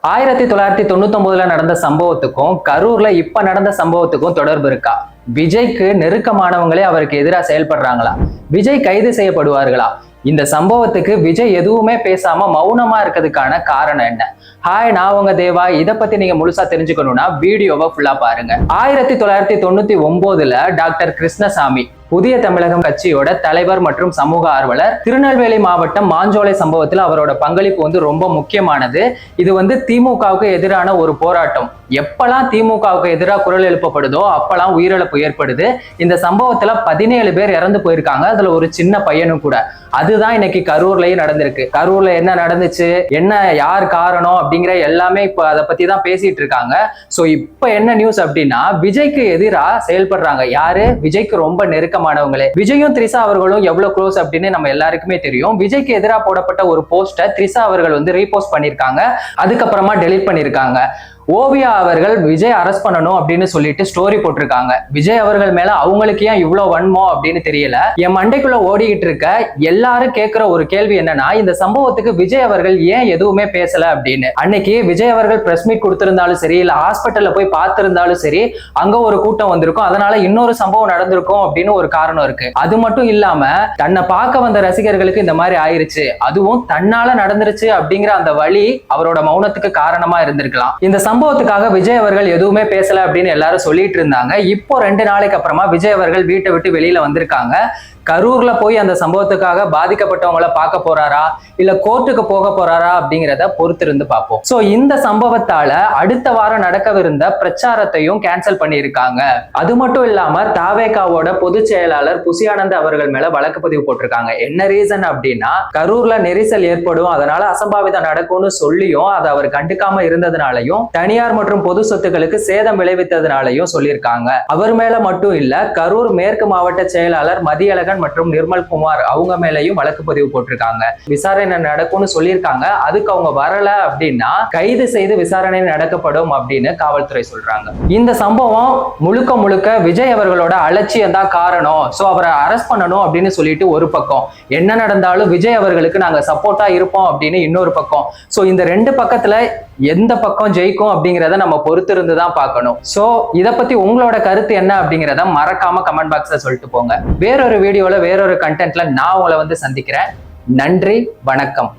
1999 நடந்த சம்பவத்துக்கும் கரூர்ல இப்ப நடந்த சம்பவத்துக்கும் தொடர்பு இருக்கா? விஜய்க்கு நெருக்கமானவங்களே அவருக்கு எதிராக செயல்படுறாங்களா? விஜய் கைது செய்யப்படுவார்களா? இந்த சம்பவத்துக்கு விஜய் எதுவுமே பேசாம மௌனமா இருக்கிறதுக்கான காரணம் என்ன? ஹாய், நான் உங்க தேவா. இதை பத்தி நீங்க முழுசா தெரிஞ்சுக்கணும்னா வீடியோவை ஃபுல்லா பாருங்க. 1999 டாக்டர் கிருஷ்ணசாமி புதிய தமிழகம் கட்சியோட தலைவர் மற்றும் சமூக ஆர்வலர். திருநெல்வேலி மாவட்டம் மாஞ்சோலை சம்பவத்தில் அவரோட பங்களிப்பு ரொம்ப முக்கியமானது. இது திமுகவுக்கு எதிரான ஒரு போராட்டம். எப்பெல்லாம் திமுகவுக்கு எதிராக குரல் எழுப்பப்படுதோ அப்பெல்லாம் உயிரிழப்பு ஏற்படுது. இந்த சம்பவத்துல 17 பேர் இறந்து போயிருக்காங்க. அதுல ஒரு சின்ன பையனும் கூட. அதுதான் இன்னைக்கு கரூர்லயும் நடந்திருக்கு. கரூர்ல என்ன நடந்துச்சு, என்ன யார் காரணம் அப்படிங்கிற எல்லாமே இப்ப அதை பத்தி தான் பேசிட்டு இருக்காங்க. சோ இப்ப என்ன நியூஸ் அப்படின்னா, விஜய்க்கு எதிராக செயல்படுறாங்க யாரு? விஜய்க்கு ரொம்ப நெருக்கமானவங்களே. விஜயும் த்ரிஷா அவர்களும் எவ்வளவு க்ளோஸ் அப்படின்னு நம்ம எல்லாருக்குமே தெரியும். விஜய்க்கு எதிராக போடப்பட்ட ஒரு போஸ்டை த்ரிஷா அவர்கள் ரீபோஸ்ட் பண்ணிருக்காங்க. அதுக்கப்புறமா டெலீட் பண்ணிருக்காங்க. ஓவியா அவர்கள் விஜய் அரெஸ்ட் பண்ணணும் அப்படின்னு சொல்லிட்டு ஸ்டோரி போட்டிருக்காங்க. விஜய் அவர்கள் மேல அவங்களுக்கு ஏன் இவ்வளவு வன்மோ அப்படின்னு தெரியல. என் மண்டைக்குள்ள ஓடிக்கிட்டு இருக்க எல்லாரும் கேட்கிற ஒரு கேள்வி என்னன்னா, இந்த சம்பவத்துக்கு விஜய் அவர்கள் ஏன் எதுவுமே பேசல அப்படின்னு. அன்னைக்கு விஜய் அவர்கள் பிரஸ் மீட் கொடுத்திருந்தாலும் சரி, இல்ல ஹாஸ்பிட்டல்ல போய் பார்த்திருந்தாலும் சரி, அங்க ஒரு கூட்டம் வந்திருக்கும். அதனால இன்னொரு சம்பவம் நடந்திருக்கும் அப்படின்னு ஒரு காரணம் இருக்கு. அது மட்டும் இல்லாம தன்னை பார்க்க வந்த ரசிகர்களுக்கு இந்த மாதிரி ஆயிருச்சு, அதுவும் தன்னால நடந்துருச்சு அப்படிங்கிற அந்த வழி அவரோட மௌனத்துக்கு காரணமா இருந்திருக்கலாம். இந்த சம்பவத்துக்காக விஜய் அவர்கள் எதுவுமே பேசல அப்படின்னு எல்லாரும் சொல்லிட்டு இருந்தாங்க. இப்போ 2 நாளைக்கு அப்புறமா விஜய் அவர்கள் வீட்டை விட்டு வெளியில வந்திருக்காங்க. கரூர்ல போய் அந்த சம்பவத்துக்காக பாதிக்கப்பட்டவங்கள பார்க்க போறாரா, இல்ல கோர்ட்டுக்கு போக போறாரா அப்படிங்கிறத பொறுத்திருந்து பார்ப்போம். சோ இந்த சம்பவத்தால அடுத்த வாரம் நடக்கவிருந்த பிரச்சாரத்தையும் கேன்சல் பண்ணியிருக்காங்க. அது மட்டும் இல்லாம தாவேகாவோட பொதுச் செயலாளர் புசியானந்த் அவர்கள் மேல வழக்கு பதிவு போட்டிருக்காங்க. என்ன ரீசன் அப்படின்னா, கரூர்ல நெரிசல் ஏற்படும், அதனால அசம்பாவிதம் நடக்கும்னு சொல்லியும் அதை அவர் கண்டுக்காம இருந்ததுனாலையும், தனியார் மற்றும் பொது சொத்துக்களுக்கு சேதம் விளைவித்ததுனாலையும் சொல்லியிருக்காங்க. அவர் மேல மட்டும் இல்ல, கரூர் மேற்கு மாவட்ட செயலாளர் மதியழகன் மற்றும் நிர்மல் குமார் அவங்க மேலையும் வழக்கு பதிவு போட்டிருக்காங்க. விசாரணை நடக்கும்னு சொல்லியிருக்காங்க. அதுக்கு அவங்க வரல அப்படின்னா கைது செய்து விசாரணை நடக்கப்படும் அப்படின்னு காவல்துறை சொல்றாங்க. இந்த சம்பவம் முழுக்க முழுக்க விஜய் அவர்களோட அலட்சியம் தான் காரணம். சோ அவரை அரெஸ்ட் பண்ணணும் அப்படின்னு சொல்லிட்டு ஒரு பக்கம், என்ன நடந்தாலும் விஜய் அவர்களுக்கு நாங்க சப்போர்ட்டா இருப்போம் அப்படின்னு இன்னொரு பக்கம். சோ இந்த 2 பக்கத்துல எந்த பக்கம் ஜெயிக்கும் அப்படிங்கிறத நம்ம பொறுத்திருந்து தான் பார்க்கணும். சோ இதை பத்தி உங்களோட கருத்து என்ன அப்படிங்கிறத மறக்காம கமெண்ட் பாக்ஸ்ல சொல்லிட்டு போங்க. வேறொரு வீடியோல வேறொரு கண்டென்ட்ல நான் உங்களை சந்திக்கிறேன். நன்றி, வணக்கம்.